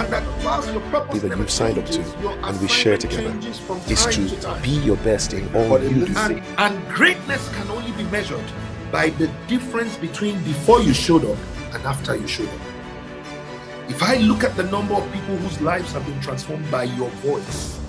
And that whilst your purpose that you've signed up to your and we share together is to be your best in all you do. And greatness can only be measured by the difference between before you showed up and after you showed up. If I look at the number of people whose lives have been transformed by your voice,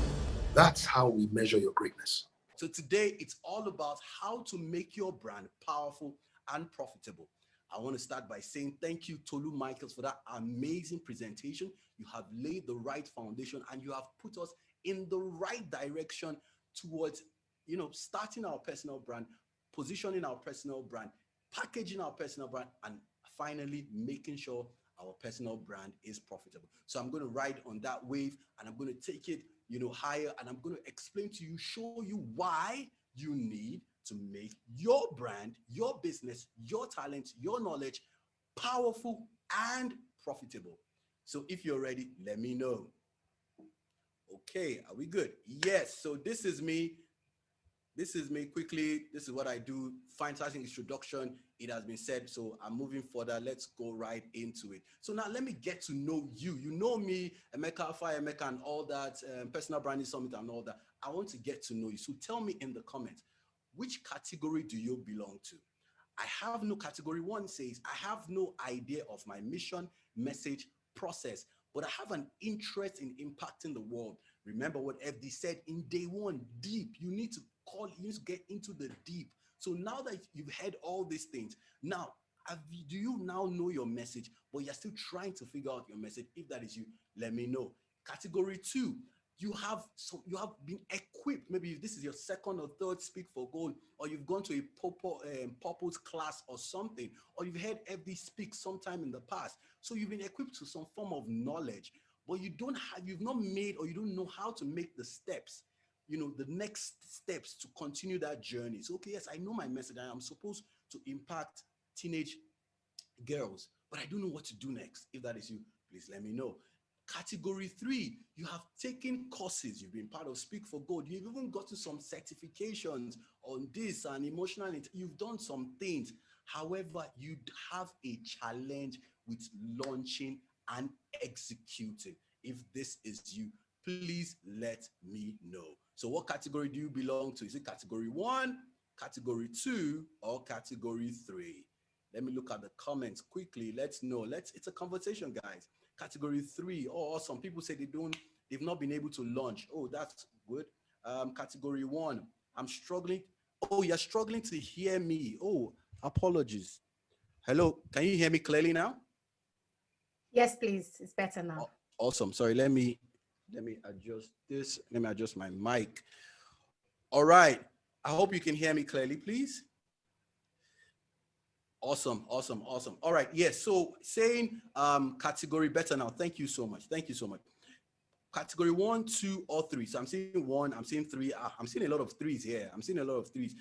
that's how we measure your greatness. So today, it's all about how to make your brand powerful and profitable. I want to start by saying thank you, Tolu Michaels, for that amazing presentation. You have laid the right foundation and you have put us in the right direction towards, starting our personal brand, positioning our personal brand, packaging our personal brand, and finally making sure our personal brand is profitable. So I'm going to ride on that wave and I'm going to take it, higher, and I'm going to explain to you, show you why you need to make your brand, your business, your talent, your knowledge powerful and profitable. So if you're ready, let me know. Okay, are we good? Yes, so this is me. This is me quickly. This is what I do. Fantastic introduction. It has been said, so I'm moving further. Let's go right into it. So now let me get to know you. You know me, Emeka, PLAYEMEKA, and all that, Personal Branding Summit and all that. I want to get to know you. So tell me in the comments, which category do you belong to? I have no category. One says, I have no idea of my mission, message, process, but I have an interest in impacting the world. Remember what FD said in day one, deep. You need to get into the deep. So now that you've heard all these things, now, do you now know your message, but you're still trying to figure out your message? If that is you, let me know. Category 2, you have been equipped. Maybe if this is your second or third Speak for Gold, or you've gone to a purpose class or something, or you've heard FD speak sometime in the past. So you've been equipped to some form of knowledge, but you've not made, or you don't know how to make the steps, the next steps to continue that journey. So, okay, yes, I know my message. I am supposed to impact teenage girls, but I don't know what to do next. If that is you, please let me know. Category 3, you have taken courses. You've been part of Speak for Gold. You've even gotten some certifications on this and emotional. You've done some things. However, you have a challenge with launching and executing. If this is you, please let me know. So what category do you belong to? Is it category 1, category 2, or category 3? Let me look at the comments quickly. Let's know. It's a conversation, guys. Category 3. Oh, some people say they've not been able to launch. Oh, that's good. Category 1. I'm struggling. Oh, you're struggling to hear me. Oh, apologies. Hello, can you hear me clearly now? Yes, please. It's better now. Oh, awesome. Sorry, let me adjust this. Let me adjust my mic. All right. I hope you can hear me clearly, please. Awesome. All right. Yes. So saying category better now. Thank you so much. Category 1, 2, or 3. So I'm seeing 1, I'm seeing 3. I'm seeing a lot of 3s here. I'm seeing a lot of 3s.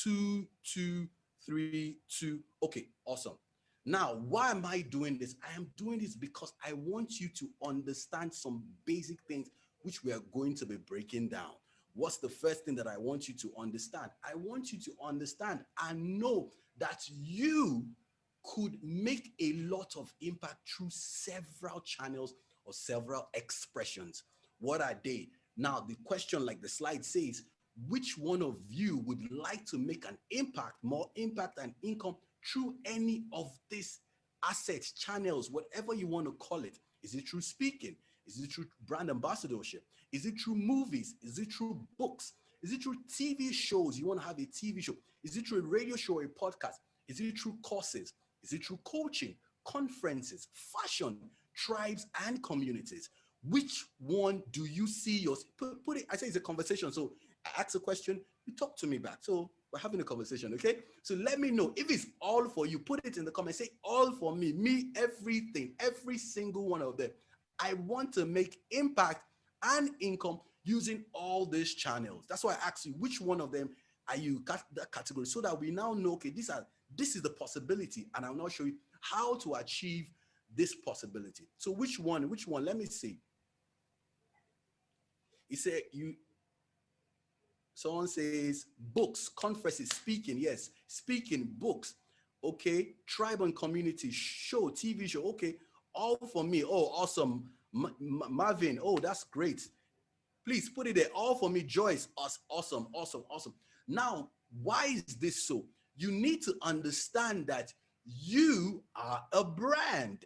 2, 2, 3, 2. Okay, awesome. Now, why am I doing this? I am doing this because I want you to understand some basic things which we are going to be breaking down. What's the first thing that I want you to understand? I want you to understand and know that you could make a lot of impact through several channels or several expressions. What are they? Now, the question, like the slide says, which one of you would like to make an impact, more impact and income through any of these assets, channels, whatever you want to call it? Is it through speaking? Is it through brand ambassadorship? Is it through movies? Is it through books? Is it through TV shows? You want to have a TV show? Is it through a radio show or a podcast? Is it through courses? Is it through coaching, conferences, fashion, tribes, and communities? Which one do you see yours? Put it, I say it's a conversation. So I ask a question, you talk to me back. So we're having a conversation, okay? So let me know if it's all for you. Put it in the comments. Say all for me, everything, every single one of them. I want to make impact and income using all these channels. That's why I asked you, which one of them are you that category, so that we now know, okay, this is the possibility, and I'll now show you how to achieve this possibility. So which one? Let me see. He said someone says books, conferences, speaking. Yes, speaking, books. Okay, tribe and community, show, TV show. Okay, all for me. Oh, awesome. Marvin, oh, that's great. Please put it there. All for me, Joyce. Awesome, awesome, awesome. Now, why is this so? You need to understand that you are a brand.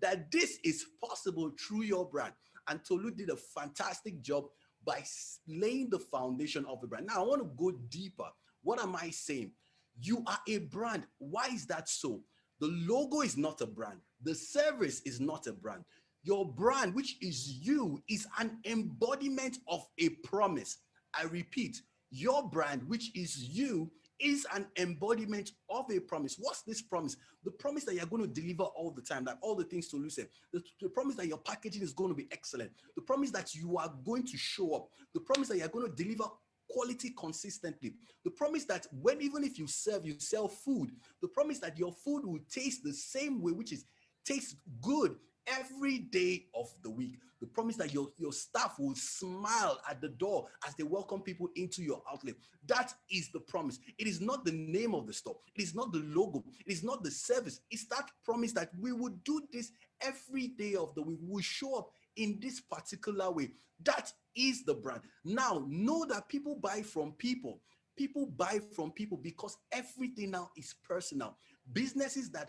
That this is possible through your brand. And Tolu did a fantastic job by laying the foundation of the brand. Now, I want to go deeper. What am I saying? You are a brand. Why is that so? The logo is not a brand. The service is not a brand. Your brand, which is you, is an embodiment of a promise. I repeat, your brand, which is you, is an embodiment of a promise. What's this promise? The promise that you're going to deliver all the time, that all the things Tolu said. The promise that your packaging is going to be excellent. The promise that you are going to show up. The promise that you're going to deliver quality consistently. The promise that even if you sell food. The promise that your food will taste the same way, which is taste good every day of the week. The promise that your staff will smile at the door as they welcome people into your outlet. That is the promise. It is not the name of the store. It is not the logo. It is not the service. It's that promise that we will do this every day of the week. We will show up in this particular way. That is the brand. Now, know that people buy from people. People buy from people because everything now is personal. Businesses that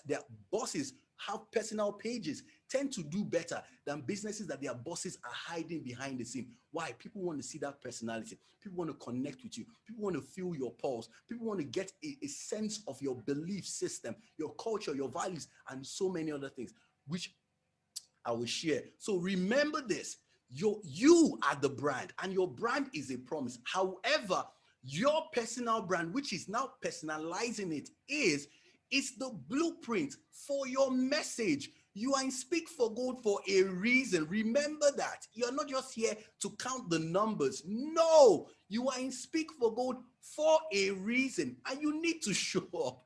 their bosses have personal pages tend to do better than businesses that their bosses are hiding behind the scene. Why? People want to see that personality. People want to connect with you. People want to feel your pulse. People want to get a sense of your belief system, your culture, your values, and so many other things, which I will share. So remember this. You are the brand, and your brand is a promise. However, your personal brand, which is now personalizing it, is the blueprint for your message. You are in Speak for Gold for a reason. Remember that. You're not just here to count the numbers. No, you are in Speak for Gold for a reason, and you need to show up.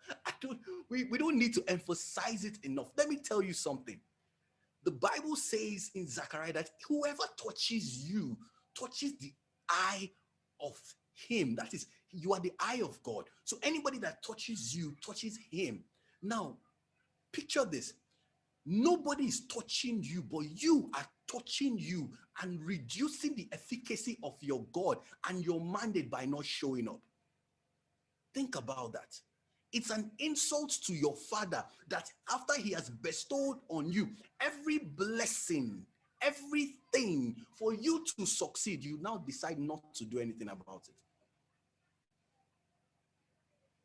We don't need to emphasize it enough. Let me tell you something. The Bible says in Zechariah that whoever touches you touches the eye of him. That is, you are the eye of God. So anybody that touches you touches him. Now, picture this. Nobody is touching you, but you are touching you and reducing the efficacy of your God and your mandate by not showing up. Think about that. It's an insult to your father that after he has bestowed on you every blessing, everything for you to succeed, you now decide not to do anything about it.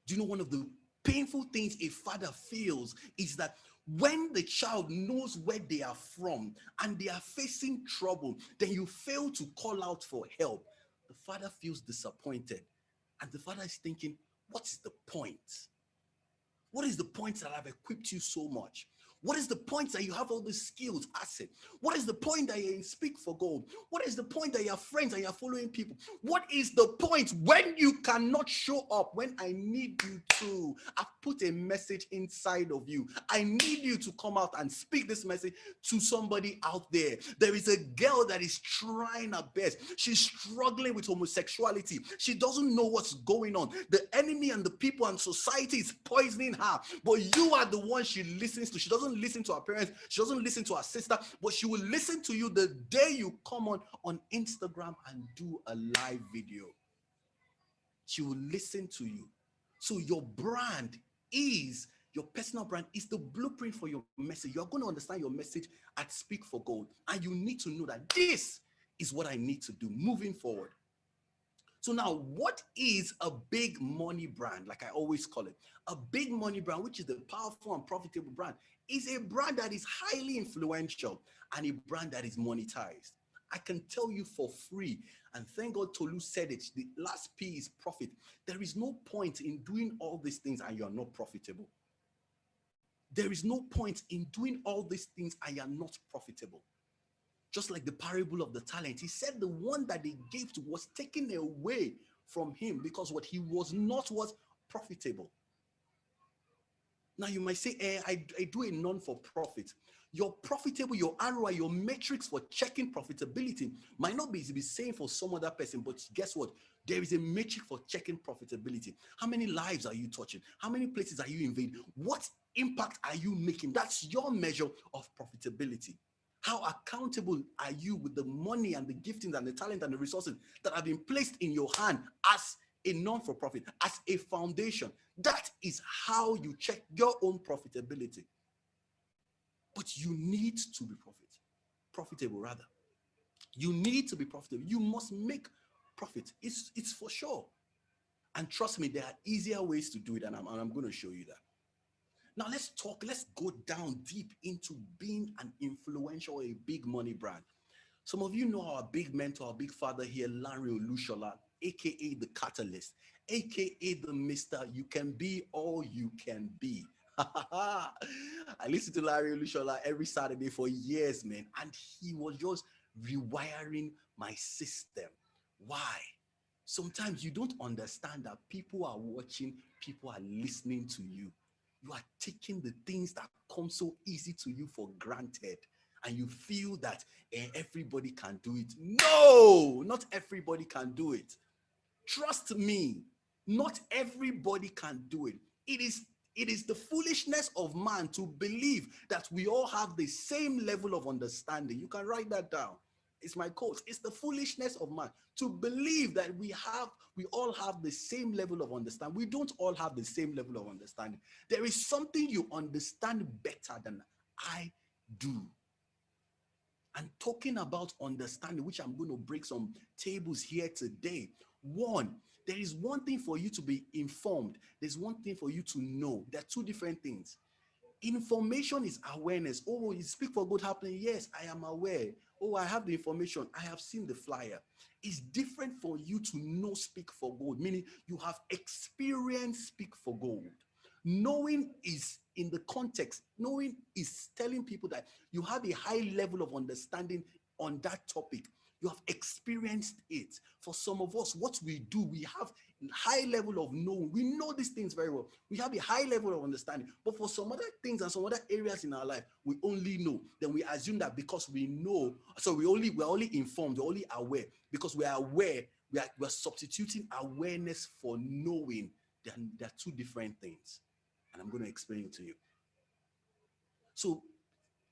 Do you know one of the painful things a father feels is that when the child knows where they are from and they are facing trouble, then you fail to call out for help. The father feels disappointed, and the father is thinking, what is the point? What is the point that I've equipped you so much? What is the point that you have all these skills, asset? What is the point that you Speak for Gold? What is the point that you're friends and you're following people? What is the point when you cannot show up when I need you to? I've put a message inside of you. I need you to come out and speak this message to somebody out there. There is a girl that is trying her best. She's struggling with homosexuality. She doesn't know what's going on. The enemy and the people and society is poisoning her. But you are the one she listens to. She doesn't listen to her parents. She doesn't listen to her sister. But she will listen to you the day you come on Instagram and do a live video. She will listen to you. So your brand is, your personal brand is the blueprint for your message. You're going to understand your message at Speak for Gold. And you need to know that this is what I need to do moving forward. So now, what is a big money brand? Like I always call it, a big money brand, which is the powerful and profitable brand, is a brand that is highly influential and a brand that is monetized. I can tell you for free, and thank God Tolu said it, the last P is profit. There is no point in doing all these things and you're not profitable. There is no point in doing all these things and you're not profitable. Just like the parable of the talent, he said the one that they gave to was taken away from him because what he was not was profitable. Now you might say, I do a non-for-profit. Your profitable, your ROI, your metrics for checking profitability might not be the same for some other person, but guess what? There is a metric for checking profitability. How many lives are you touching? How many places are you invading? What impact are you making? That's your measure of profitability. How accountable are you with the money and the giftings and the talent and the resources that have been placed in your hand as a non-for-profit, as a foundation? That is how you check your own profitability. But you need to be profitable rather. You need to be profitable. You must make profit. It's for sure. And trust me, there are easier ways to do it, and I'm going to show you that. Now let's go down deep into being an influential or a big money brand. Some of you know our big mentor, our big father here, Larry Olushola, aka the Catalyst, aka the Mr. You Can Be All You Can Be. I listened to Larry Olushola every Saturday for years, man, and he was just rewiring my system. Why? Sometimes you don't understand that people are watching, people are listening to you. You are taking the things that come so easy to you for granted, and you feel that everybody can do it. No, not everybody can do it. Trust me, not everybody can do it. It is the foolishness of man to believe that we all have the same level of understanding. You can write that down. It's my quote. It's the foolishness of man to believe that we all have the same level of understanding. We don't all have the same level of understanding. There is something you understand better than I do. And talking about understanding, which I'm going to break some tables here today. One, there is one thing for you to be informed. There's one thing for you to know. There are two different things. Information is awareness. Oh, you speak for good happening. Yes, I am aware. Oh, I have the information. I have seen the flyer. It's different for you to know speak for gold, meaning you have experienced speak for gold. Knowing is in the context. Knowing is telling people that you have a high level of understanding on that topic. You have experienced it. For some of us, what we do, we have high level of knowing. We know these things very well. We have a high level of understanding. But for some other things and some other areas in our life, we only know. Then we assume that because we know, so we're only informed, we're only aware. Because we are aware, we are substituting awareness for knowing. Then they're two different things. And I'm going to explain it to you. So,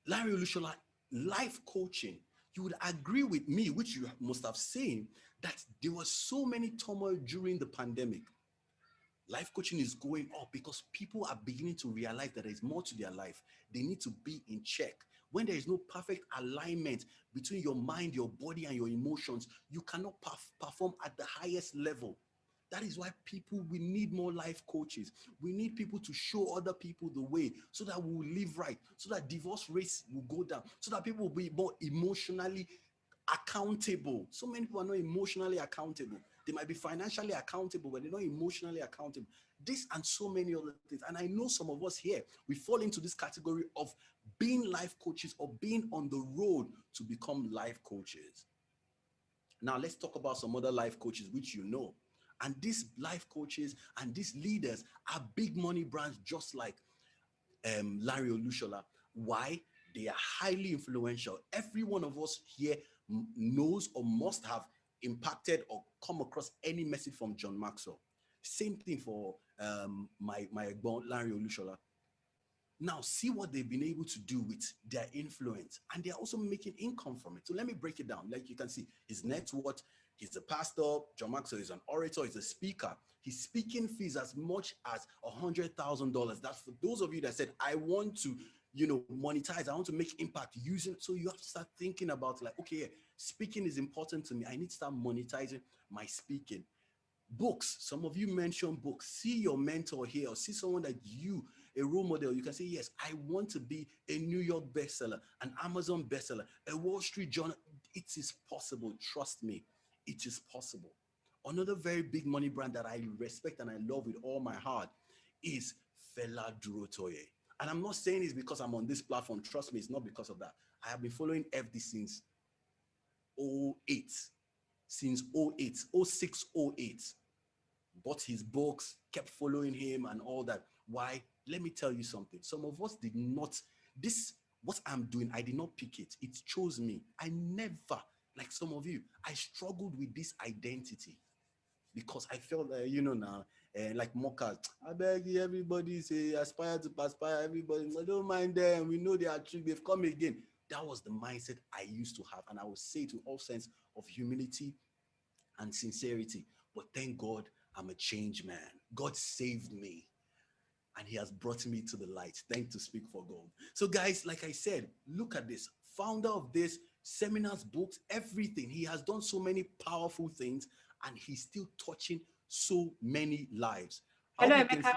Larry Olushola, life coaching, you would agree with me, which you must have seen, that there was so many turmoil during the pandemic. Life coaching is going up because people are beginning to realize that there's more to their life. They need to be in check. When there is no perfect alignment between your mind, your body, and your emotions, you cannot perform at the highest level. That is why we need more life coaches. We need people to show other people the way so that we will live right, so that divorce rates will go down, so that people will be more emotionally accountable. So many people are not emotionally accountable. They might be financially accountable, but they're not emotionally accountable. This and so many other things. And I know some of us here, we fall into this category of being life coaches or being on the road to become life coaches. Now, let's talk about some other life coaches, which you know. And these life coaches and these leaders are big money brands just like Larry Olushola. Why? They are highly influential. Every one of us here knows or must have impacted or come across any message from John Maxwell. Same thing for my Larry Olushola. Now, see what they've been able to do with their influence. And they're also making income from it. So let me break it down. Like you can see, his net worth, he's a pastor. John Maxwell is an orator, he's a speaker. His speaking fees as much as $100,000. That's for those of you that said, I want to, monetize, I want to make impact using. So you have to start thinking about like, okay, speaking is important to me. I need to start monetizing my speaking. Books, some of you mentioned books. See your mentor here or see someone that a role model. You can say, yes, I want to be a New York bestseller, an Amazon bestseller, a Wall Street Journal. It is possible. Trust me, it is possible. Another very big money brand that I respect and I love with all my heart is Fela Durotoye. And I'm not saying it's because I'm on this platform. Trust me, it's not because of that. I have been following FD since 08. Since 08, 06, 08. Bought his books, kept following him and all that. Why? let me tell you something. Some of us did not, what I'm doing, I did not pick it. It chose me. I never, like some of you, I struggled with this identity because I felt like, now, like mockers, I beg you, everybody say, aspire to aspire, everybody, I don't mind them. We know they are true. They've come again. That was the mindset I used to have. And I would say to all sense of humility and sincerity. But thank God I'm a changed man. God saved me. And he has brought me to the light. Thanks to Speak for God. So guys, like I said, look at this. Founder of this, seminars, books, everything. He has done so many powerful things and he's still touching so many lives. Hello, Emeka.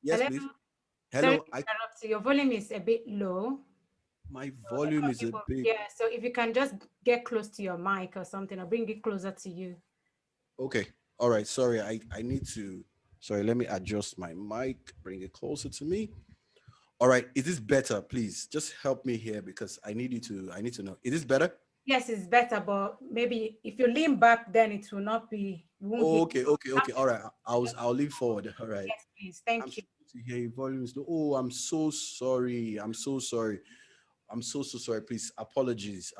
Yes, Hello. please. Sorry Hello. to interrupt. Your volume is a bit low. My volume is a bit. Yeah, so if you can just get close to your mic or something, or bring it closer to you. Okay. All right. Sorry, I need to. Sorry, let me adjust my mic, bring it closer to me. All right. Is this better? Please just help me here because I need to know. Is this better? Yes, it's better, but maybe if you lean back, then it will not be. Okay. All right. I'll lean forward. All right. Yes, please. Thank you. To hear your volume is low. Oh, I'm so sorry. I'm so sorry. Please, apologies.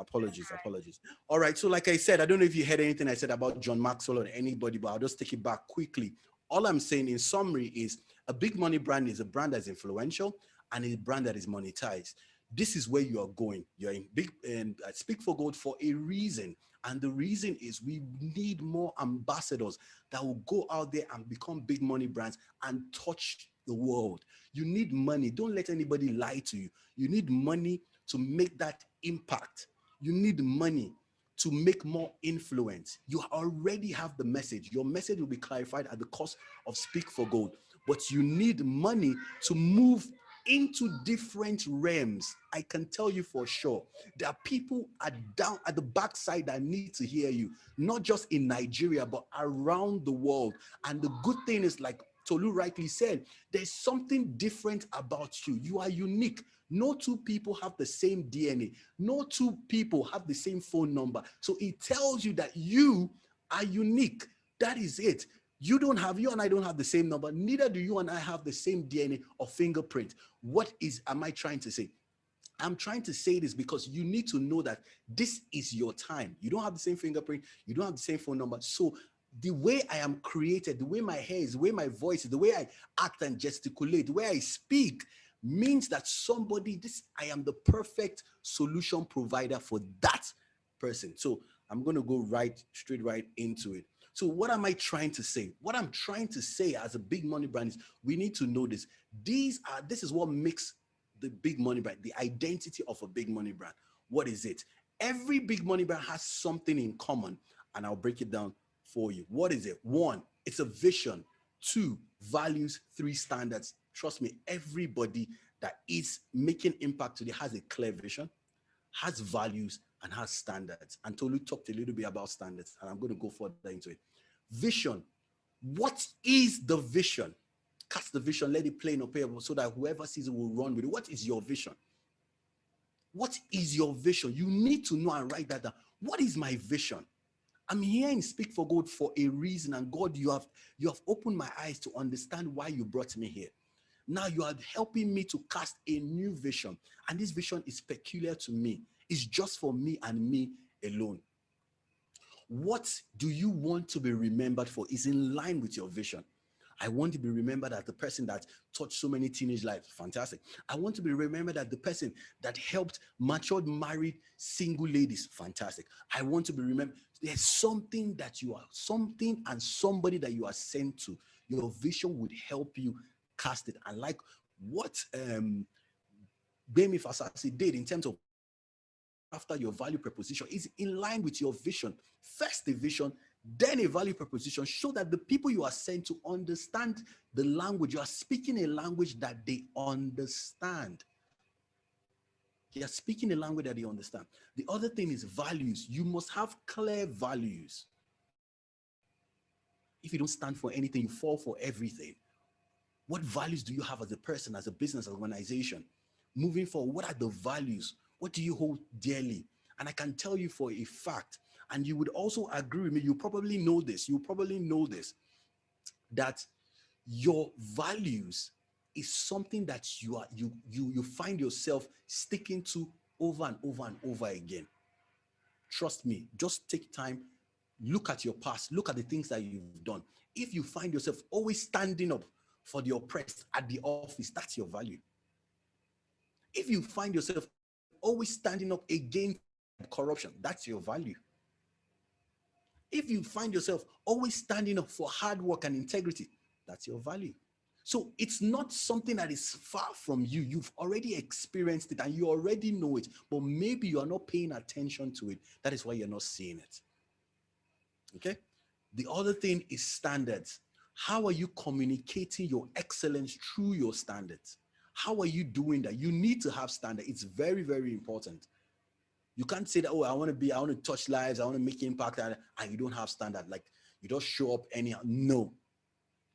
All right. So like I said, I don't know if you heard anything I said about John Maxwell or anybody, but I'll just take it back quickly. All I'm saying in summary is a big money brand is a brand that's influential and a brand that is monetized. This is where you are going. You're in big and Speak for Gold for a reason. And the reason is we need more ambassadors that will go out there and become big money brands and touch the world. You need money. Don't let anybody lie to you. You need money to make that impact. You need money to make more influence. You already have the message. Your message will be clarified at the cost of Speak for Gold. But you need money to move into different realms. I can tell you for sure, there are people down at the backside that need to hear you, not just in Nigeria, but around the world. And the good thing is, like Tolu rightly said, there's something different about you. You are unique. No two people have the same DNA. No two people have the same phone number. So it tells you that you are unique. That is it. You and I don't have the same number. Neither do you and I have the same DNA or fingerprint. What am I trying to say? I'm trying to say this because you need to know that this is your time. You don't have the same fingerprint. You don't have the same phone number. So the way I am created, the way my hair is, the way my voice is, the way I act and gesticulate, the way I speak means that I am the perfect solution provider for that person. So I'm going to go straight right into it. So what am I trying to say? What I'm trying to say as a big money brand is we need to know this. This is what makes the big money brand, the identity of a big money brand. What is it? Every big money brand has something in common, and I'll break it down for you. What is it? 1, it's a vision. 2, values. 3, standards. Trust me, everybody that is making impact today has a clear vision, has values, and has standards. And Tolu talked a little bit about standards, and I'm going to go further into it. Vision. What is the vision? Cast the vision, let it plain or payable so that whoever sees it will run with it. What is your vision? What is your vision? You need to know and write that down. What is my vision? I'm here in Speak for God for a reason, and God, you have opened my eyes to understand why you brought me here. Now you are helping me to cast a new vision, and this vision is peculiar to me. It's just for me and me alone. What do you want to be remembered for is in line with your vision. I want to be remembered as the person that touched so many teenage lives. Fantastic. I want to be remembered as the person that helped matured, married, single ladies. Fantastic. I want to be remembered. There's something that you are, something and somebody that you are sent to. Your vision would help you cast it. And like what Bemi Fasasi did in terms of after your value proposition is in line with your vision. First a vision, then a value proposition. Show that the people you are sent to understand the language. You are speaking a language that they understand. You are speaking a language that they understand. The other thing is values. You must have clear values. If you don't stand for anything, you fall for everything. What values do you have as a person, as a business, as an organization? Moving forward, what are the values? What do you hold dearly? And I can tell you for a fact, and you would also agree with me, you probably know this, that your values is something that you find yourself sticking to over and over and over again. Trust me, just take time, look at your past, look at the things that you've done. If you find yourself always standing up for the oppressed at the office, that's your value. If you find yourself always standing up against corruption, that's your value. If you find yourself always standing up for hard work and integrity, that's your value. So it's not something that is far from you. You've already experienced it and you already know it, but maybe you are not paying attention to it. That is why you're not seeing it. Okay? The other thing is standards. How are you communicating your excellence through your standards? How are you doing that? You need to have standards. It's very, very important. You can't say that, oh, I want to touch lives, I want to make impact, and you don't have standard. Like you just show up anyhow. No.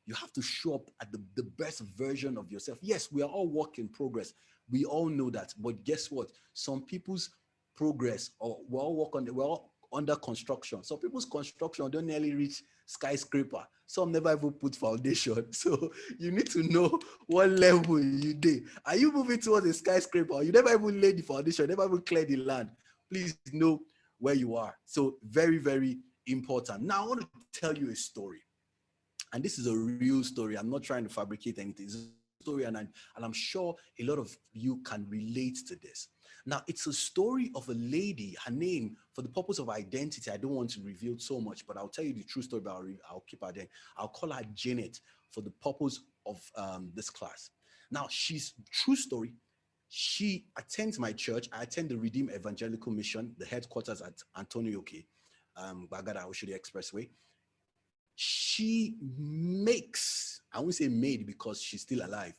You have to show up at the best version of yourself. Yes, we are all work in progress. We all know that. But guess what? Some people's progress, or we're all under construction. Some people's construction don't nearly reach skyscraper. Some never even put foundation. So you need to know what level you did. Are you moving towards a skyscraper? Or you never even laid the foundation, never even cleared the land. Please know where you are. So very, very important. Now I want to tell you a story. And this is a real story. I'm not trying to fabricate anything. It's a story, and I'm sure a lot of you can relate to this. Now, it's a story of a lady. Her name, for the purpose of identity, I don't want to reveal so much, but I'll tell you the true story, but I'll keep her there. I'll call her Janet for the purpose of this class. Now, she's true story. She attends my church. I attend the Redeemed Evangelical Mission, the headquarters at Antonio Oke, Bagada, Oshodi Expressway. She makes, I won't say made because she's still alive,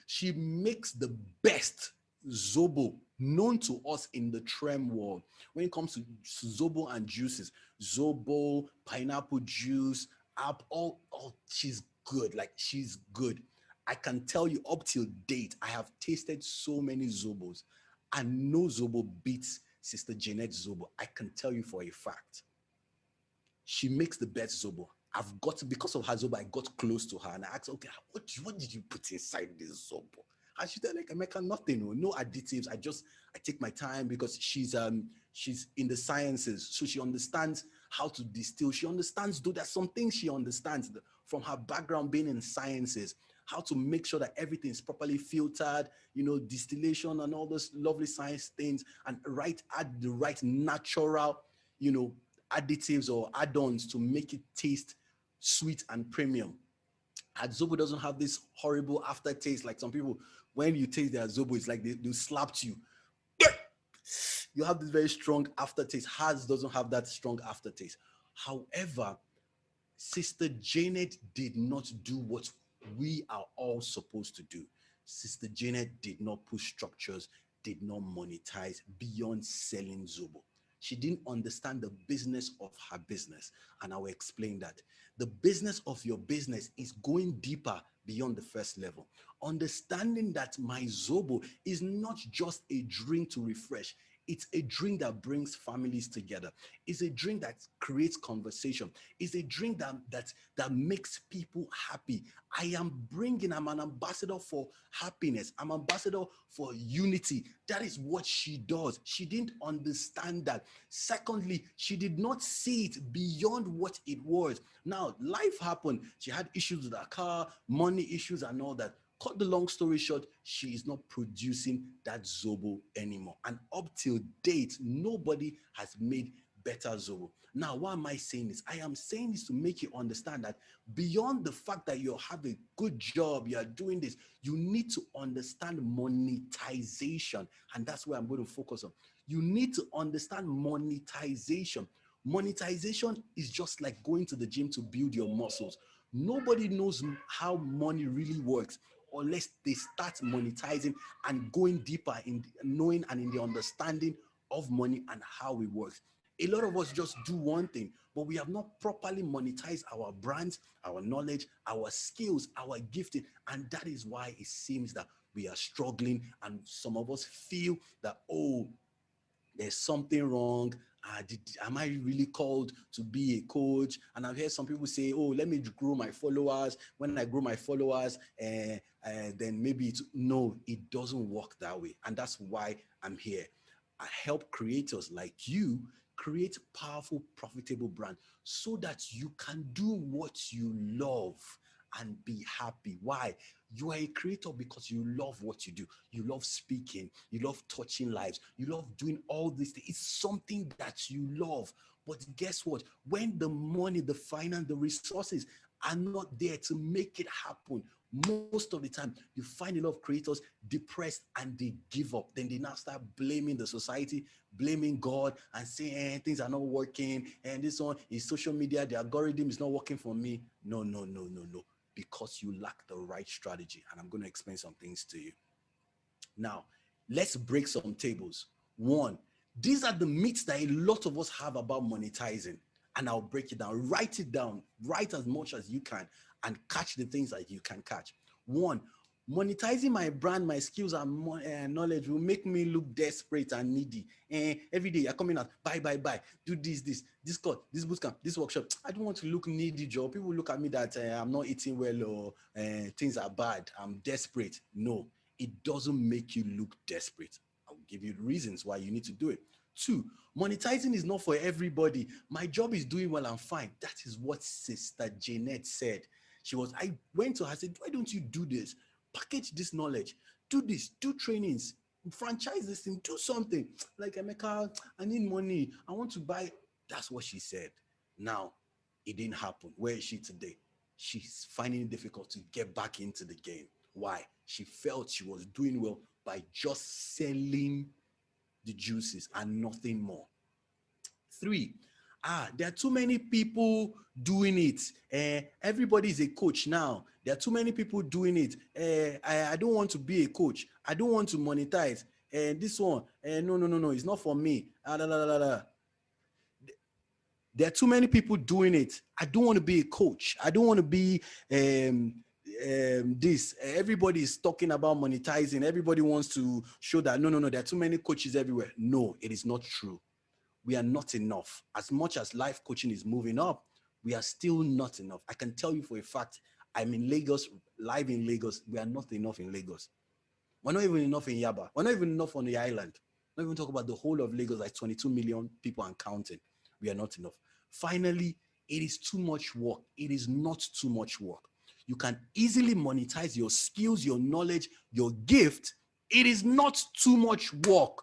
she makes the best Zobo known to us in the Trem world. When it comes to Zobo and juices, Zobo, pineapple juice, apple, she's good. Like, she's good. I can tell you up till date, I have tasted so many Zobos and no Zobo beats Sister Jeanette's Zobo. I can tell you for a fact. She makes the best Zobo. Because of her Zobo, I got close to her and I asked, okay, what did you put inside this Zobo? And she said, like, Emeka, nothing, no additives. I take my time because she's in the sciences. So she understands how to distill. She understands, though there's some things she understands from her background being in sciences, how to make sure that everything is properly filtered, distillation and all those lovely science things, and add the right natural, additives or add-ons to make it taste sweet and premium. And Zobo doesn't have this horrible aftertaste like some people. When you taste their Zobo, it's like they slapped you. You have this very strong aftertaste. Hers doesn't have that strong aftertaste. However, Sister Janet did not do what we are all supposed to do. Sister Janet did not put structures, did not monetize beyond selling Zobo. She didn't understand the business of her business. And I will explain that. The business of your business is going deeper beyond the first level. Understanding that my Zobo is not just a drink to refresh. It's a drink that brings families together. It's a drink that creates conversation. It's a drink that makes people happy. I'm an ambassador for happiness. I'm an ambassador for unity. That is what she does. She didn't understand that. Secondly, she did not see it beyond what it was. Now, life happened. She had issues with her car, money issues and all that. Cut the long story short, she is not producing that Zobo anymore. And up till date, nobody has made better Zobo. Now, why am I saying this? I am saying this to make you understand that beyond the fact that you have a good job, you are doing this, you need to understand monetization. And that's where I'm going to focus on. You need to understand monetization. Monetization is just like going to the gym to build your muscles. Nobody knows how money really works unless they start monetizing and going deeper in knowing and in the understanding of money and how it works. A lot of us just do one thing, but we have not properly monetized our brands, our knowledge, our skills, our gifting. And that is why it seems that we are struggling. And some of us feel that, oh, there's something wrong. am I really called to be a coach? And I've heard some people say, oh, let me grow my followers. When I grow my followers, then maybe no, it doesn't work that way. And that's why I'm here. I help creators like you create powerful, profitable brand so that you can do what you love and be happy. Why? You are a creator because you love what you do. You love speaking. You love touching lives. You love doing all these things. It's something that you love. But guess what? When the money, the finance, the resources are not there to make it happen, most of the time you find a lot of creators depressed and they give up. Then they now start blaming the society, blaming God, and saying things are not working, and this one is social media, the algorithm is not working for me. No, because you lack the right strategy. And I'm going to explain some things to you. Now, let's break some tables. One, these are the myths that a lot of us have about monetizing. And I'll break it down. Write it down. Write as much as you can and catch the things that you can catch. One, monetizing my brand, my skills, and knowledge will make me look desperate and needy. Every day you're coming out, buy, do this course, this bootcamp, this workshop. I don't want to look needy, Joe. People look at me that I'm not eating well or things are bad. I'm desperate. No, it doesn't make you look desperate. I'll give you reasons why you need to do it. Two, monetizing is not for everybody. My job is doing well, I'm fine. That is what Sister Jeanette said. I went to her, I said, why don't you do this? Package this knowledge, do this, do trainings, franchise this thing, do something. Like, Emeka, I need money. I want to buy. That's what she said. Now, it didn't happen. Where is she today? She's finding it difficult to get back into the game. Why? She felt she was doing well by just selling the juices and nothing more. Three, there are too many people doing it. Everybody is a coach now. There are too many people doing it. I don't want to be a coach. I don't want to monetize. This one, no, it's not for me. There are too many people doing it. I don't want to be a coach. I don't want to be this. Everybody is talking about monetizing. Everybody wants to show that no, there are too many coaches everywhere. No, it is not true. We are not enough. As much as life coaching is moving up, we are still not enough. I can tell you for a fact, I'm in Lagos, live in Lagos. We are not enough in Lagos. We're not even enough in Yaba. We're not even enough on the island. Not even talk about the whole of Lagos, like 22 million people and counting. We are not enough. Finally, it is too much work. It is not too much work. You can easily monetize your skills, your knowledge, your gift. It is not too much work.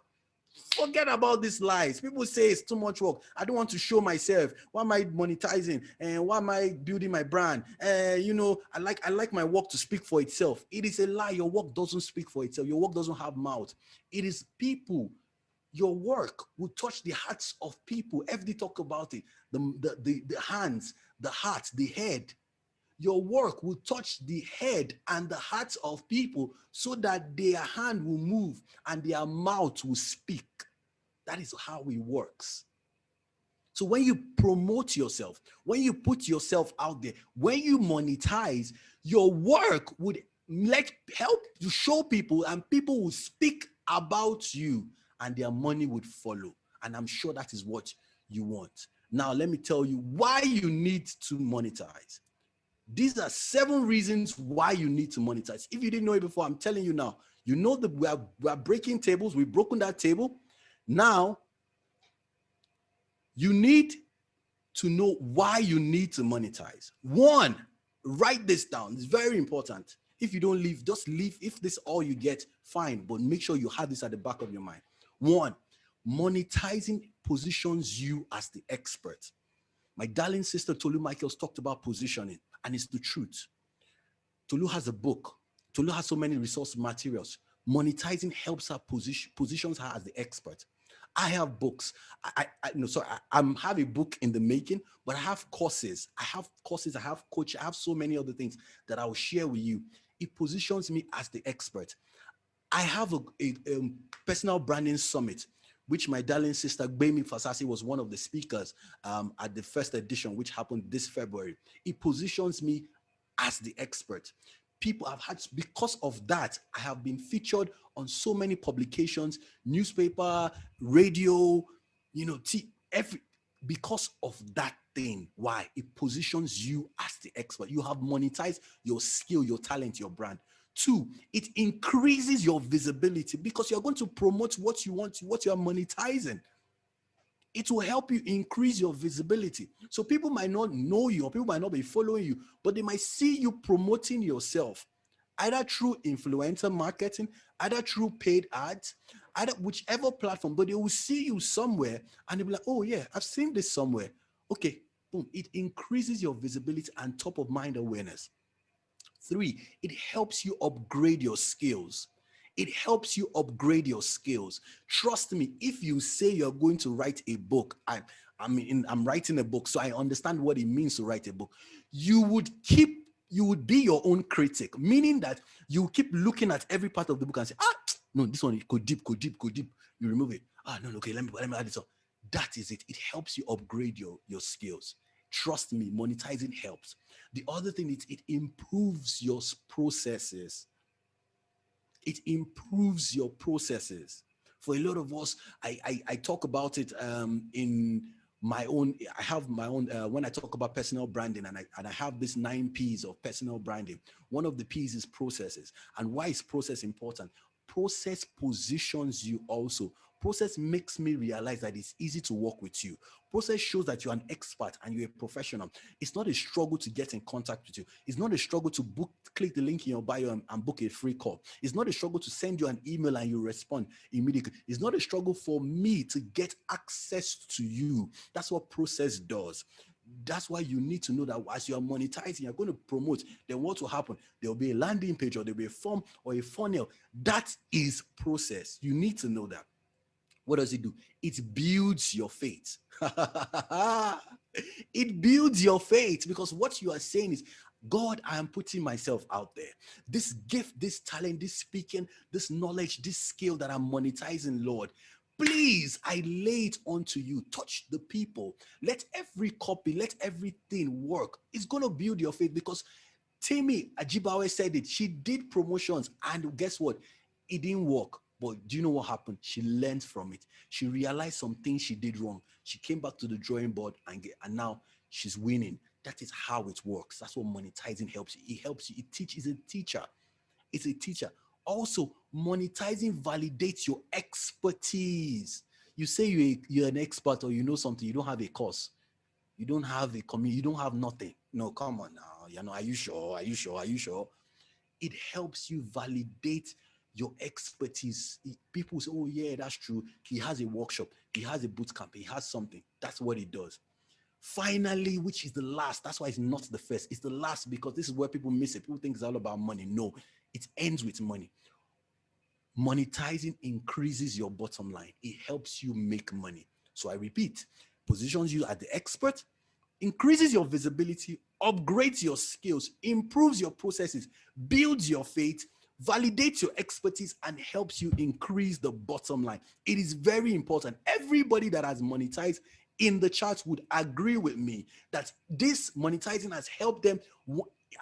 Forget about these lies. People say it's too much work. I don't want to show myself. Why am I monetizing? And why am I building my brand? I like my work to speak for itself. It is a lie. Your work doesn't speak for itself. Your work doesn't have mouth. It is people. Your work will touch the hearts of people. FD talk about it. The hands, the heart, the head. Your work will touch the head and the hearts of people so that their hand will move and their mouth will speak. That is how it works. So when you promote yourself, when you put yourself out there, when you monetize, your work would help to show people, and people will speak about you and their money would follow. And I'm sure that is what you want. Now, let me tell you why you need to monetize. These are 7 reasons why you need to monetize. If you didn't know it before, I'm telling you now. You know that we are breaking tables. We've broken that table. Now, you need to know why you need to monetize. 1, write this down. It's very important. If you don't leave, just leave. If this is all you get, fine. But make sure you have this at the back of your mind. 1, monetizing positions you as the expert. My darling sister Tolu Michaels talked about positioning, and it's the truth. Tolu has a book. Tolu has so many resource materials. Monetizing helps her positions her as the expert. I have books. I have a book in the making, but I have courses. I have coach. I have so many other things that I will share with you. It positions me as the expert. I have a personal branding summit, which my darling sister Gbemi Fasasi was one of the speakers at the first edition, which happened this February. It positions me as the expert. People have had, because of that, I have been featured on so many publications, newspaper, radio, Because of that thing. Why? It positions you as the expert. You have monetized your skill, your talent, your brand. Two, it increases your visibility because you're going to promote what you want, what you are monetizing. It will help you increase your visibility. So people might not know you or people might not be following you, but they might see you promoting yourself, either through influencer marketing, either through paid ads, either whichever platform, but they will see you somewhere and they'll be like, oh yeah, I've seen this somewhere. Okay, boom. It increases your visibility and top of mind awareness. Three, it helps you upgrade your skills. It helps you upgrade your skills. Trust me, if you say you're going to write a book, I'm writing a book, so I understand what it means to write a book. You would be your own critic, meaning that you keep looking at every part of the book and say, no, this one go deep, go deep, go deep. You remove it. No, okay, let me add this up. That is it. It helps you upgrade your skills. Trust me, monetizing helps. The other thing is it improves your processes. It improves your processes. For a lot of us, I talk about it in my own. I have my own when I talk about personal branding, and I have this 9 P's of personal branding. One of the P's is processes. And why is process important? Process positions you also. Process makes me realize that it's easy to work with you. Process shows that you're an expert and you're a professional. It's not a struggle to get in contact with you. It's not a struggle to click the link in your bio and book a free call. It's not a struggle to send you an email and you respond immediately. It's not a struggle for me to get access to you. That's what process does. That's why you need to know that as you are monetizing, you're going to promote, then what will happen? There will be a landing page or there will be a form or a funnel. That is process. You need to know that. What does it do? It builds your faith. It builds your faith because what you are saying is, God, I am putting myself out there. This gift, this talent, this speaking, this knowledge, this skill that I'm monetizing, Lord, please, I lay it onto you. Touch the people. Let every copy, let everything work. It's going to build your faith because Timmy Ajibawe said it. She did promotions and guess what? It didn't work. But do you know what happened? She learned from it. She realized some things she did wrong. She came back to the drawing board and now she's winning. That is how it works. That's what monetizing helps you. It helps you. It teaches. It's a teacher. It's a teacher. Also, monetizing validates your expertise. You say you're an expert or you know something. You don't have a course. You don't have a community. You don't have nothing. No, come on now. Are you sure? Are you sure? Are you sure? It helps you validate your expertise. People say, oh yeah, that's true. He has a workshop. He has a boot camp. He has something. That's what it does. Finally, which is the last. That's why it's not the first. It's the last because this is where people miss it. People think it's all about money. No, it ends with money. Monetizing increases your bottom line. It helps you make money. So I repeat, positions you as the expert, increases your visibility, upgrades your skills, improves your processes, builds your faith, validates your expertise, and helps you increase the bottom line. It is very important. Everybody that has monetized in the charts would agree with me that this monetizing has helped them.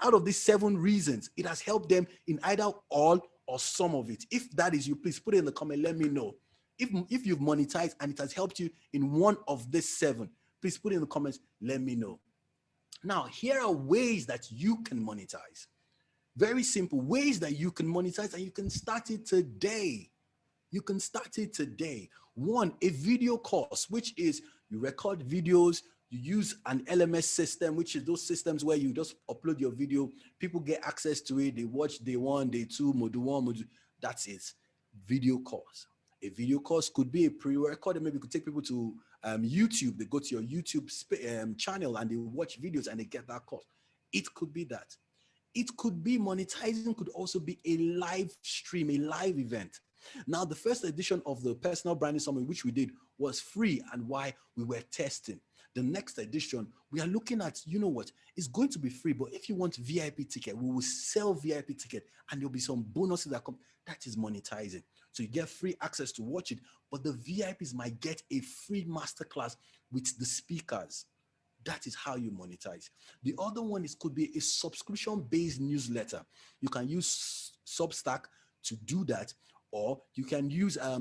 Out of these 7 reasons, it has helped them in either all or some of it. If that is you, please put it in the comment. Let me know. If you've monetized and it has helped you in one of these 7, please put it in the comments. Let me know. Now, here are ways that you can monetize. Very simple ways that you can monetize, and you can start it today. You can start it today. 1, a video course, which is you record videos, you use an LMS system, which is those systems where you just upload your video, people get access to it, they watch day 1, day 2, module 1, module. That's it. Video course. A video course could be a pre-recorded. Maybe you could take people to YouTube. They go to your YouTube channel and they watch videos and they get that course. It could be that. It could be monetizing, could also be a live stream, a live event. Now, the first edition of the Personal Branding Summit, which we did, was free, and why we were testing. The next edition, we are looking at, you know what, it's going to be free, but if you want VIP ticket, we will sell VIP ticket, and there'll be some bonuses that come. That is monetizing. So you get free access to watch it, but the VIPs might get a free masterclass with the speakers. That is how you monetize. The other one could be a subscription-based newsletter. You can use Substack to do that, Or you can use a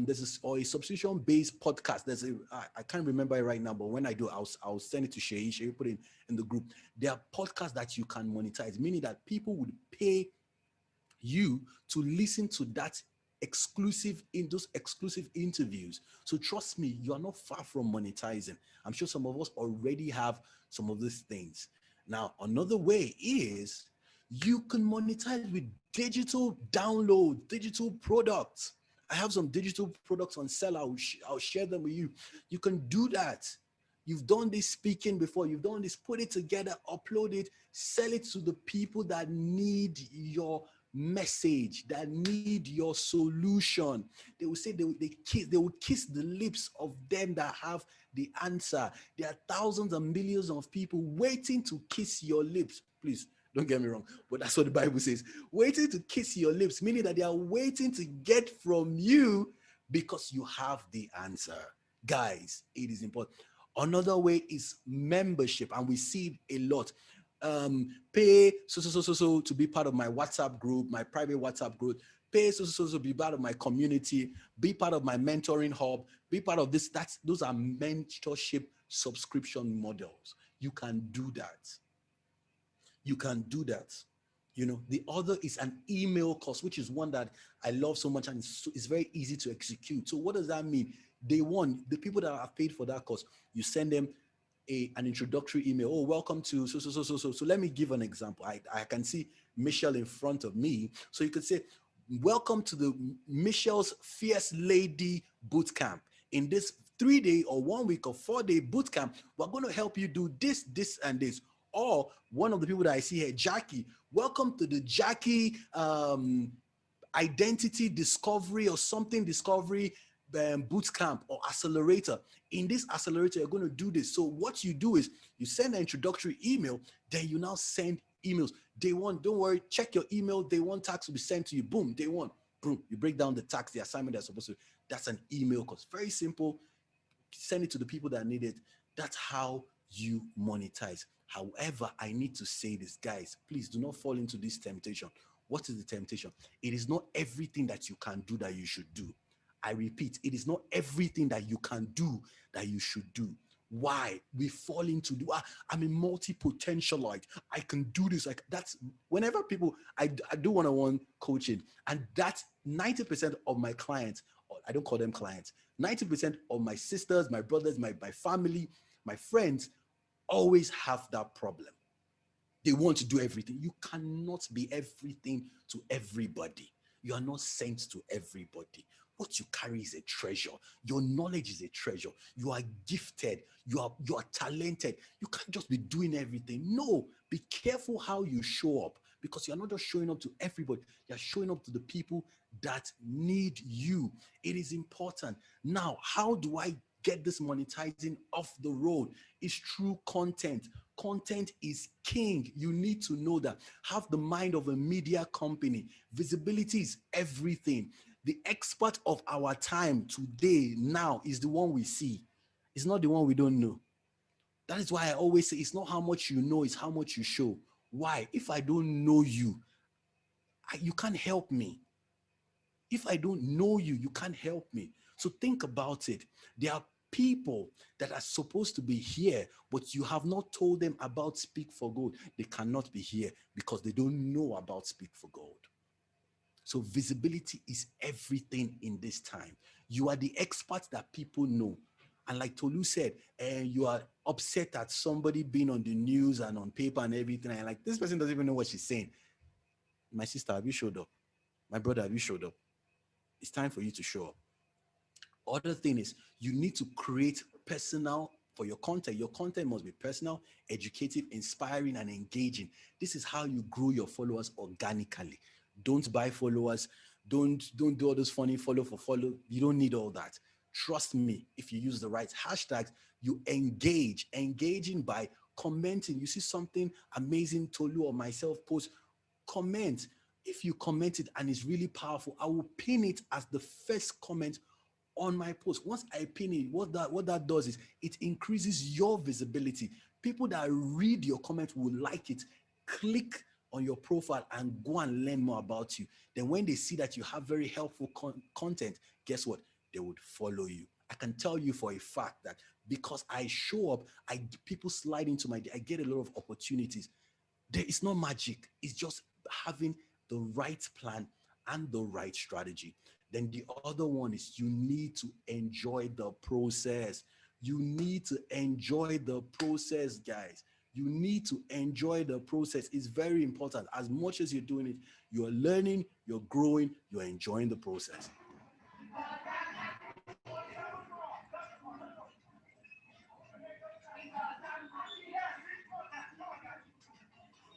subscription based podcast. I can't remember it right now, but when I do, I'll send it to Shay. Shay put it in the group. There are podcasts that you can monetize, meaning that people would pay you to listen to that in those exclusive interviews. So trust me, you are not far from monetizing. I'm sure some of us already have some of these things. Now, another way is you can monetize with digital download, digital products. I have some digital products on sale. I'll share them with you. You can do that. You've done this speaking before. You've done this, put it together, upload it, sell it to the people that need your message, that need your solution. They will say they would kiss the lips of them that have the answer. There are thousands and millions of people waiting to kiss your lips. Please don't get me wrong, but that's what the Bible says. Waiting to kiss your lips, meaning that they are waiting to get from you because you have the answer. Guys, it is important. Another way is membership, and we see it a lot. Pay so to be part of my WhatsApp group, my private WhatsApp group. Pay so to be part of my community, be part of my mentoring hub, be part of this. Those are mentorship subscription models. You can do that. You can do that. You know, the other is an email course, which is one that I love so much, and it's very easy to execute. So what does that mean? Day one, the people that have paid for that course, you send them an introductory email. Oh, welcome to so. So let me give an example. I can see Michelle in front of me. So you could say, welcome to the Michelle's Fierce Lady Bootcamp. In this 3-day or 1 week or 4-day bootcamp, we're going to help you do this, this, and this. Or one of the people that I see here, Jackie, welcome to the Jackie Identity Discovery or something discovery boot camp or accelerator. In this accelerator, you're going to do this. So what you do is you send an introductory email, then you now send emails. Day one, don't worry, check your email. Day one tax will be sent to you. Boom, day one, boom. You break down the tax, the assignment they're supposed to. That's an email course. Very simple. Send it to the people that need it. That's how you monetize. However, I need to say this, guys, please do not fall into this temptation. What is the temptation? It is not everything that you can do that you should do. I repeat, it is not everything that you can do that you should do. Why? We fall into I'm a multi-potentialite. I can do this. Like that's whenever people, I do one-on-one coaching, and that's 90% of my clients, I don't call them clients, 90% of my sisters, my brothers, my family, my friends always have that problem. They want to do everything. You cannot be everything to everybody. You are not sent to everybody. What you carry is a treasure. Your knowledge is a treasure. You are gifted. You are talented. You can't just be doing everything. No, be careful how you show up, because you're not just showing up to everybody. You're showing up to the people that need you. It is important. Now, how do I get this monetizing off the road? It's through content. Content is king. You need to know that. Have the mind of a media company. Visibility is everything. The expert of our time today, now, is the one we see. It's not the one we don't know. That is why I always say it's not how much you know, it's how much you show. Why? If I don't know you, you can't help me. If I don't know you, you can't help me. So think about it. There are people that are supposed to be here, but you have not told them about Speak for Gold. They cannot be here because they don't know about Speak for Gold. So visibility is everything in this time. You are the expert that people know. And like Tolu said, you are upset at somebody being on the news and on paper and everything. And like, this person doesn't even know what she's saying. My sister, have you showed up? My brother, have you showed up? It's time for you to show up. Other thing is, you need to create personal for your content. Your content must be personal, educative, inspiring, and engaging. This is how you grow your followers organically. Don't buy followers. Don't do all those funny follow for follow. You don't need all that. Trust me, if you use the right hashtags, you engage. Engaging by commenting. You see something amazing Tolu or myself post, comment. If you comment it and it's really powerful, I will pin it as the first comment on my post. Once I pin it, what that does is it increases your visibility. People that read your comment will like it, click on your profile and go and learn more about you. Then when they see that you have very helpful content, guess what? They would follow you. I can tell you for a fact that because I show up, people slide into I get a lot of opportunities. It's not magic. It's just having the right plan and the right strategy. Then the other one is you need to enjoy the process. You need to enjoy the process, guys. You need to enjoy the process. It's very important. As much as you're doing it, you're learning, you're growing, you're enjoying the process.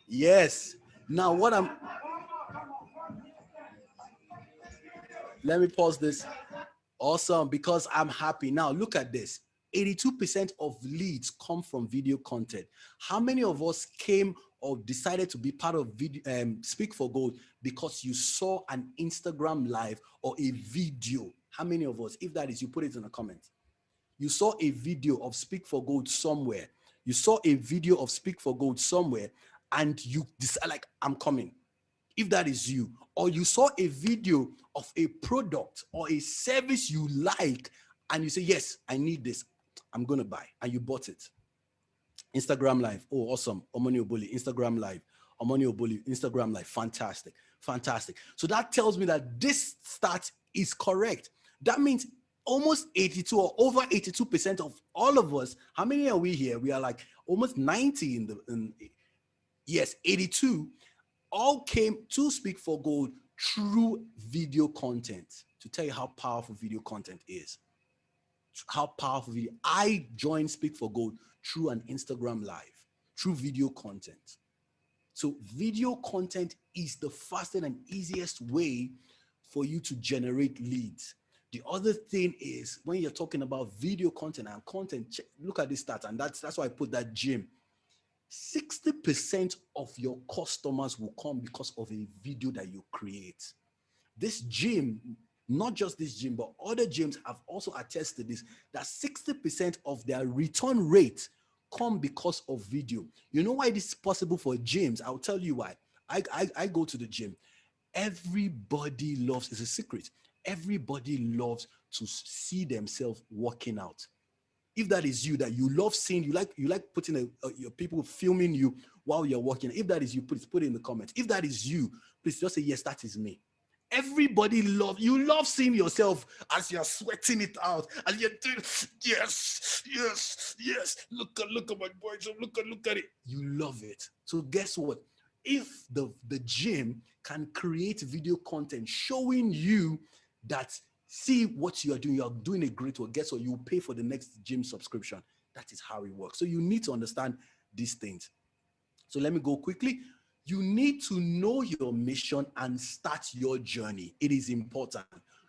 Yes. Now let me pause this. Awesome, because I'm happy. Now look at this. 82% of leads come from video content. How many of us came or decided to be part of Speak for Gold because you saw an Instagram live or a video? How many of us? If that is, you put it in the comments. You saw a video of Speak for Gold somewhere. You saw a video of Speak for Gold somewhere and you decide like, I'm coming. If that is you, or you saw a video of a product or a service you like and you say, yes, I need this, I'm going to buy, and you bought it. Instagram live. Oh, awesome. Omoni Oboli, Instagram live. Omoni Oboli, Instagram live. Fantastic. Fantastic. So that tells me that this stat is correct. That means almost 82 or over 82% of all of us. How many are we here? We are like almost 90 yes, 82 all came to Speak for Gold through video content, to tell you how powerful video content is. How powerful video. I joined Speak for Gold through an Instagram live, through video content. So video content is the fastest and easiest way for you to generate leads. The other thing is when you're talking about video content and content, look at this stat, and that's why I put that gym. 60% of your customers will come because of a video that you create. This gym, not just this gym, but other gyms have also attested this, that 60% of their return rate come because of video. You know why this is possible for gyms? I'll tell you why. I go to the gym. Everybody loves, it's a secret, everybody loves to see themselves working out. If that is you, that you love seeing, you like putting your people filming you while you're working. If that is you, please put it in the comments. If that is you, please just say, yes, that is me. Everybody you love seeing yourself as you're sweating it out, and you're doing, yes, yes, yes. Look at my boys, look at it. You love it. So guess what? If the gym can create video content showing you that, see what you're doing a great work, guess what? You pay for the next gym subscription. That is how it works. So you need to understand these things. So let me go quickly. You need to know your mission and start your journey. It is important.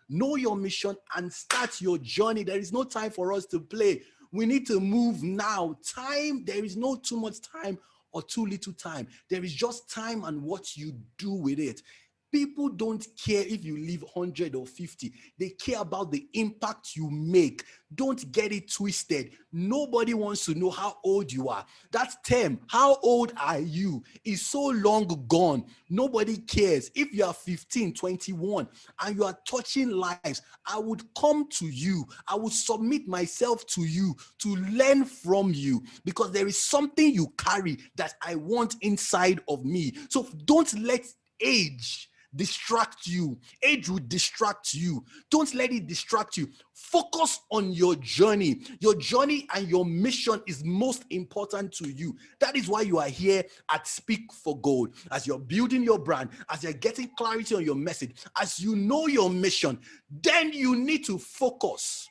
Know your mission and start your journey. There is no time for us to play. We need to move now. Time, there is no too much time or too little time. There is just time and what you do with it. People don't care if you live 100 or 50. They care about the impact you make. Don't get it twisted. Nobody wants to know how old you are. That term, how old are you, is so long gone. Nobody cares. If you are 15, 21, and you are touching lives, I would come to you. I would submit myself to you to learn from you, because there is something you carry that I want inside of me. So don't let age distract you. Age will distract you. Don't let it distract you. Focus on your journey. Your journey and your mission is most important to you. That is why you are here at Speak for Gold. As you're building your brand, as you're getting clarity on your message, as you know your mission, then you need to focus.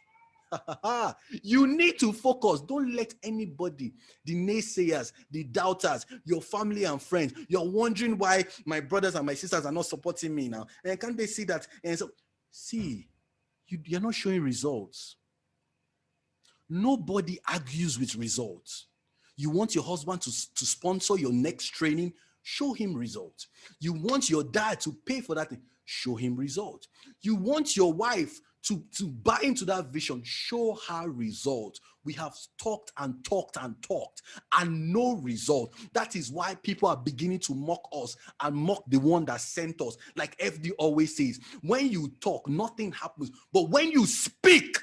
You need to focus. Don't let anybody, the naysayers, the doubters, your family and friends, you're wondering why my brothers and my sisters are not supporting me now. And can't they see that? And so, see, you're not showing results. Nobody argues with results. You want your husband to sponsor your next training? Show him results. You want your dad to pay for that thing? Show him results. You want your wife to buy into that vision, show her results. We have talked and talked and talked and no result. That is why people are beginning to mock us and mock the one that sent us. Like FD always says, when you talk, nothing happens. But when you speak,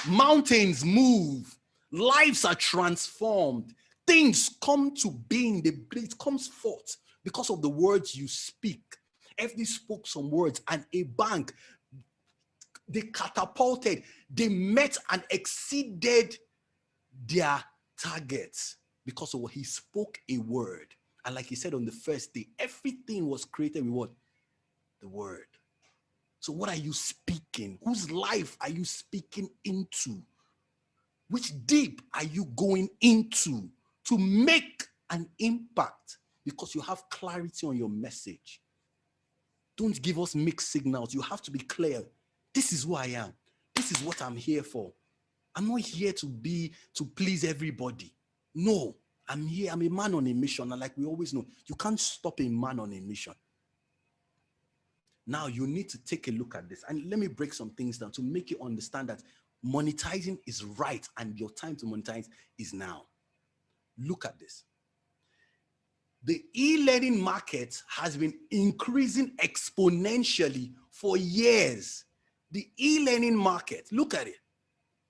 mountains move, lives are transformed, things come to being, it comes forth because of the words you speak. FD spoke some words and a bank, they catapulted, they met and exceeded their targets because of what he spoke a word. And like he said on the first day, everything was created with what? The word. So what are you speaking? Whose life are you speaking into? Which deep are you going into to make an impact? Because you have clarity on your message. Don't give us mixed signals. You have to be clear. This is who I am. This is what I'm here for. I'm not here to please everybody. No, I'm here. I'm a man on a mission. And like we always know, you can't stop a man on a mission. Now you need to take a look at this. And let me break some things down to make you understand that monetizing is right and your time to monetize is now. Look at this. The e-learning market has been increasing exponentially for years. The e-learning market, look at it.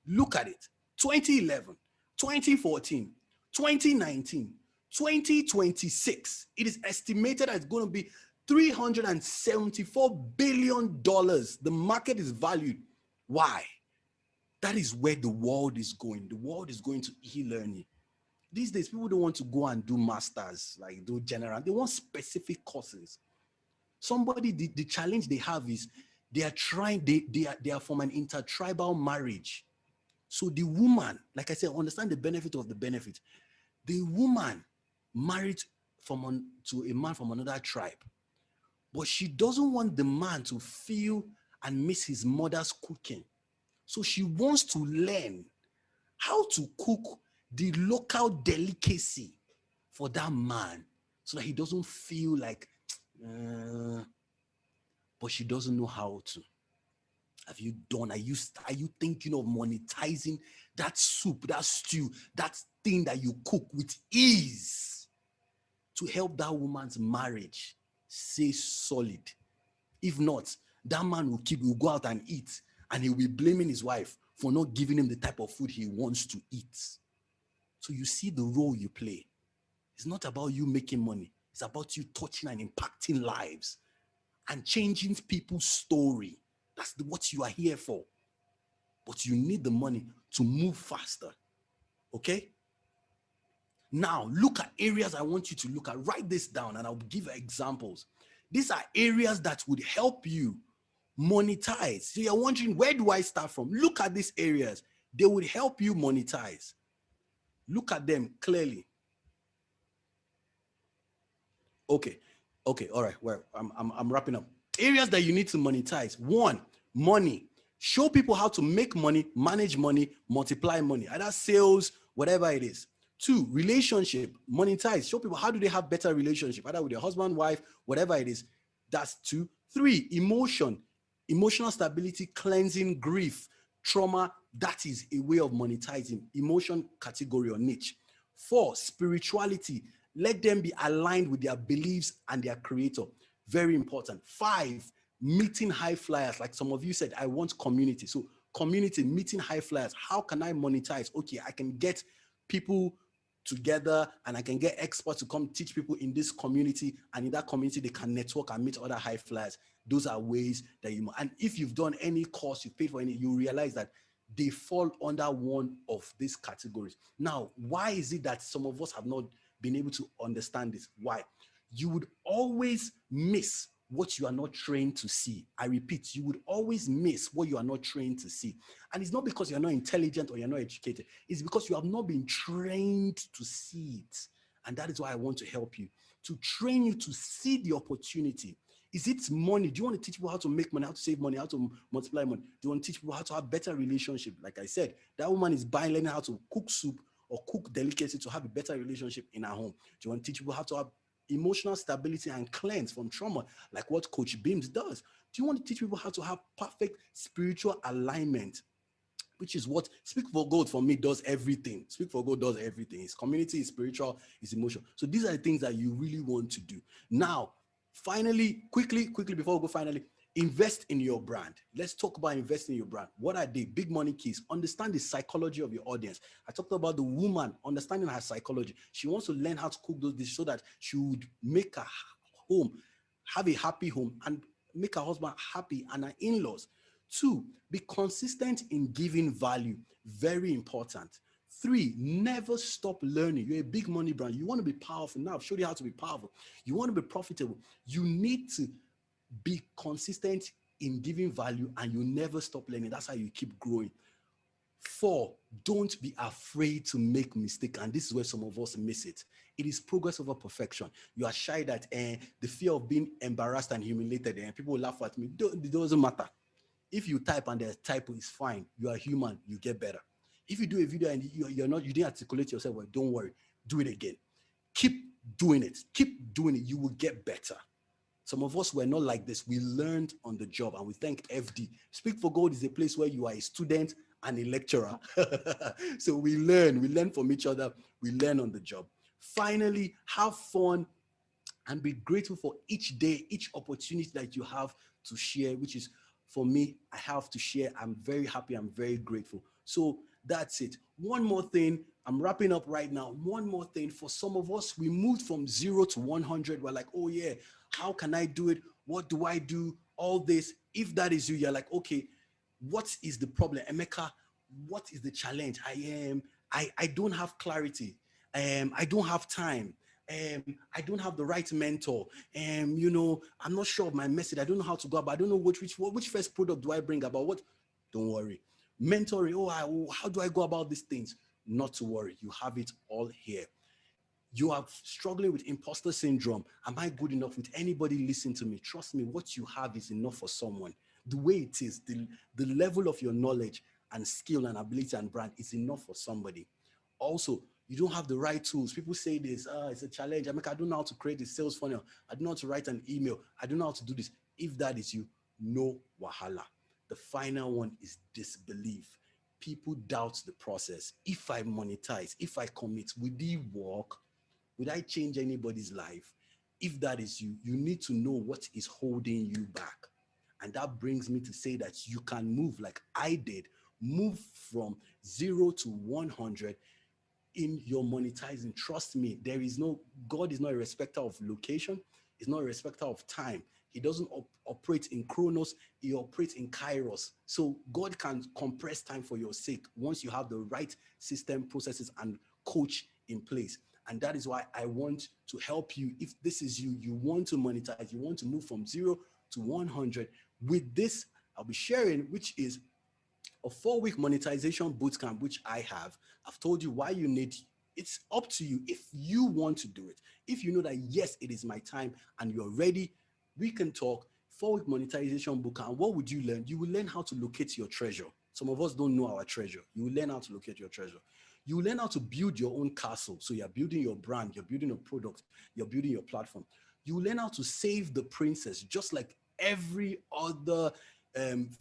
Look at it. 2011, 2014, 2019, 2026. It is estimated that it's going to be $374 billion. The market is valued. Why? That is where the world is going. The world is going to e-learning. These days, people don't want to go and do masters, like do general. They want specific courses. Somebody, the challenge they have is they are trying, they are from an intertribal marriage. So the woman, like I said, understand the benefit of the benefit. The woman married to a man from another tribe, but she doesn't want the man to feel and miss his mother's cooking. So she wants to learn how to cook the local delicacy for that man so that he doesn't feel like, but she doesn't know how to. Have you done? Are you thinking of monetizing that soup, that stew, that thing that you cook with ease to help that woman's marriage stay solid? If not, that man will go out and eat and he will be blaming his wife for not giving him the type of food he wants to eat. So you see the role you play. It's not about you making money. It's about you touching and impacting lives and changing people's story. That's what you are here for. But you need the money to move faster. Okay? Now, look at areas I want you to look at. Write this down and I'll give examples. These are areas that would help you monetize. So you're wondering, where do I start from? Look at these areas. They would help you monetize. Look at them clearly. Okay, all right. Well, I'm wrapping up. Areas that you need to monetize. 1, money. Show people how to make money, manage money, multiply money, either sales, whatever it is. 2, relationship, monetize. Show people how do they have better relationship, either with their husband, wife, whatever it is. That's 2. 3, emotion, emotional stability, cleansing, grief, trauma. That is a way of monetizing. Emotion category or niche. 4, spirituality. Let them be aligned with their beliefs and their creator. Very important. 5, meeting high flyers. Like some of you said, I want community. So community, meeting high flyers. How can I monetize? Okay, I can get people together and I can get experts to come teach people in this community, and in that community they can network and meet other high flyers. Those are ways that you, and if you've done any course, you paid for any, you realize that they fall under one of these categories. Now, why is it that some of us have not been able to understand this? Why? You would always miss what you are not trained to see. I repeat, you would always miss what you are not trained to see. And it's not because you're not intelligent or you're not educated. It's because you have not been trained to see it. And that is why I want to help you, to train you to see the opportunity. Is it money? Do you want to teach people how to make money, how to save money, how to multiply money? Do you want to teach people how to have better relationship? Like I said, that woman is learning how to cook soup or cook delicacy to have a better relationship in her home. Do you want to teach people how to have emotional stability and cleanse from trauma, like what Coach Beams does? Do you want to teach people how to have perfect spiritual alignment, which is what Speak for Gold for me does everything. Speak for Gold does everything. It's community, it's spiritual, it's emotional. So these are the things that you really want to do. Now, finally, quickly, before we go finally, invest in your brand. Let's talk about investing in your brand. What are they? Big money keys. Understand the psychology of your audience. I talked about the woman, understanding her psychology. She wants to learn how to cook those dishes so that she would make her home, have a happy home, and make her husband happy and her in-laws. 2, be consistent in giving value. Very important. 3, never stop learning. You're a big money brand. You want to be powerful. Now I've showed you how to be powerful. You want to be profitable. You need to be consistent in giving value, and you never stop learning. That's how you keep growing. 4, don't be afraid to make mistakes. And this is where some of us miss it. It is progress over perfection. You are shy that the fear of being embarrassed and humiliated, and people will laugh at me. It doesn't matter. If you type and there's typo, it's fine. You are human. You get better. If you do a video and you didn't articulate yourself, well, don't worry. Do it again. Keep doing it. Keep doing it. You will get better. Some of us were not like this. We learned on the job, and we thank FD. Speak for Gold is a place where you are a student and a lecturer. So we learn from each other. We learn on the job. Finally, have fun and be grateful for each day, each opportunity that you have to share, which is, for me, I have to share. I'm very happy. I'm very grateful. So that's it. One more thing. I'm wrapping up right now. One more thing. For some of us, we moved from 0 to 100. We're like, oh yeah, how can I do it? What do I do? All this. If that is you, you're like, okay, what is the problem? Emeka, what is the challenge? I don't have clarity. I don't have time. I don't have the right mentor. I'm not sure of my message. I don't know how to go about. I don't know which first product do I bring about. What? Don't worry. Mentoring. How do I go about these things? Not to worry. You have it all here. You are struggling with imposter syndrome. Am I good enough? With anybody listen to me? Trust me, what you have is enough for someone. The way it is, the level of your knowledge and skill and ability and brand is enough for somebody. Also, you don't have the right tools. People say this, it's a challenge. I don't know how to create a sales funnel. I don't know how to write an email. I don't know how to do this. If that is you, no wahala. The final one is disbelief. People doubt the process. If I monetize, if I commit, will it work? Would I change anybody's life? If that is you, you need to know what is holding you back. And that brings me to say that you can move like I did, move from 0 to 100 in your monetizing. Trust me, God is not a respecter of location. He's not a respecter of time. He doesn't operate in chronos. He operates in kairos. So God can compress time for your sake once you have the right system, processes, and coach in place. And that is why I want to help you. If this is you, you want to monetize, you want to move from 0 to 100. With this, I'll be sharing, which is a 4-week monetization bootcamp, which I have. I've told you why you need. It's up to you if you want to do it. If you know that, yes, it is my time and you're ready, we can talk. 4-week monetization bootcamp. What would you learn? You will learn how to locate your treasure. Some of us don't know our treasure. You will learn how to locate your treasure. You will learn how to build your own castle. So you're building your brand, you're building a product, you're building your platform. You will learn how to save the princess, just like every other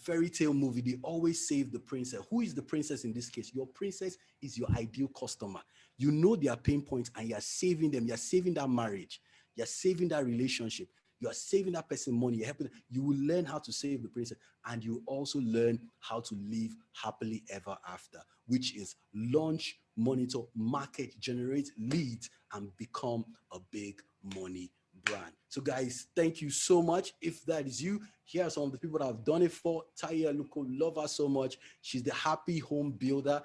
fairy tale movie. They always save the princess. Who is the princess in this case? Your princess is your ideal customer. You know their pain points and you're saving them. You're saving that marriage. You're saving that relationship. You are saving that person money. You're helping them. You will learn how to save the princess, and you also learn how to live happily ever after, which is launch, monitor, market, generate leads, and become a big money brand. So guys, thank you so much. If that is you, here are some of the people that I've done it for. Taya Luko, love her so much. She's the happy home builder.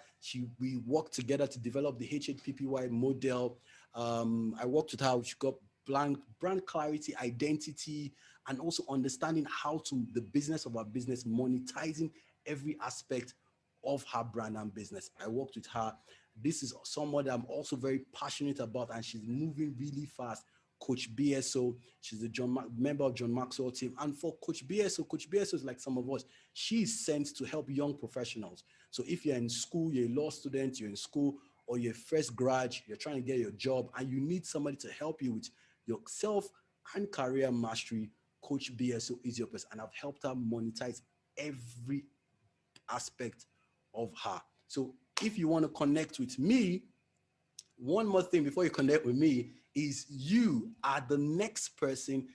We worked together to develop the HHPPY model. I worked with her. She got brand clarity, identity, and also understanding how to the business of our business, monetizing every aspect of her brand and business. I worked with her. This is someone that I'm also very passionate about, and she's moving really fast. Coach BSO, she's a member of John Maxwell team. And for Coach BSO is like some of us. She's sent to help young professionals. So if you're in school, you're a law student, you're in school, or you're a fresh grad, you're trying to get your job, and you need somebody to help you with your self and career mastery coach BSO is your person, and I've helped her monetize every aspect of her. So if you want to connect with me, one more thing before you connect with me is you are the next person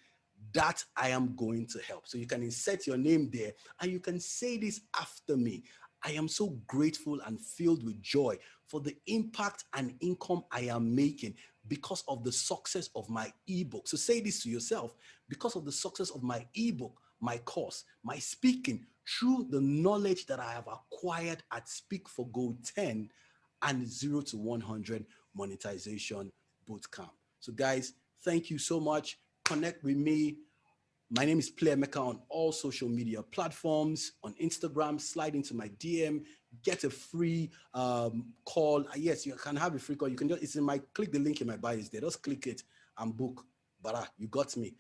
that I am going to help. So you can insert your name there and you can say this after me. I am so grateful and filled with joy for the impact and income I am making because of the success of my ebook. So say this to yourself: because of the success of my ebook, my course, my speaking, through the knowledge that I have acquired at Speak for Gold 10 and 0 to 100 monetization bootcamp. So guys, thank you so much. Connect with me. My name is PLAYEMEKA on all social media platforms. On Instagram, slide into my DM, get a free call. Yes, you can have a free call. You can just, it's in my, click the link in my bio there. Just click it and book. Bara, you got me.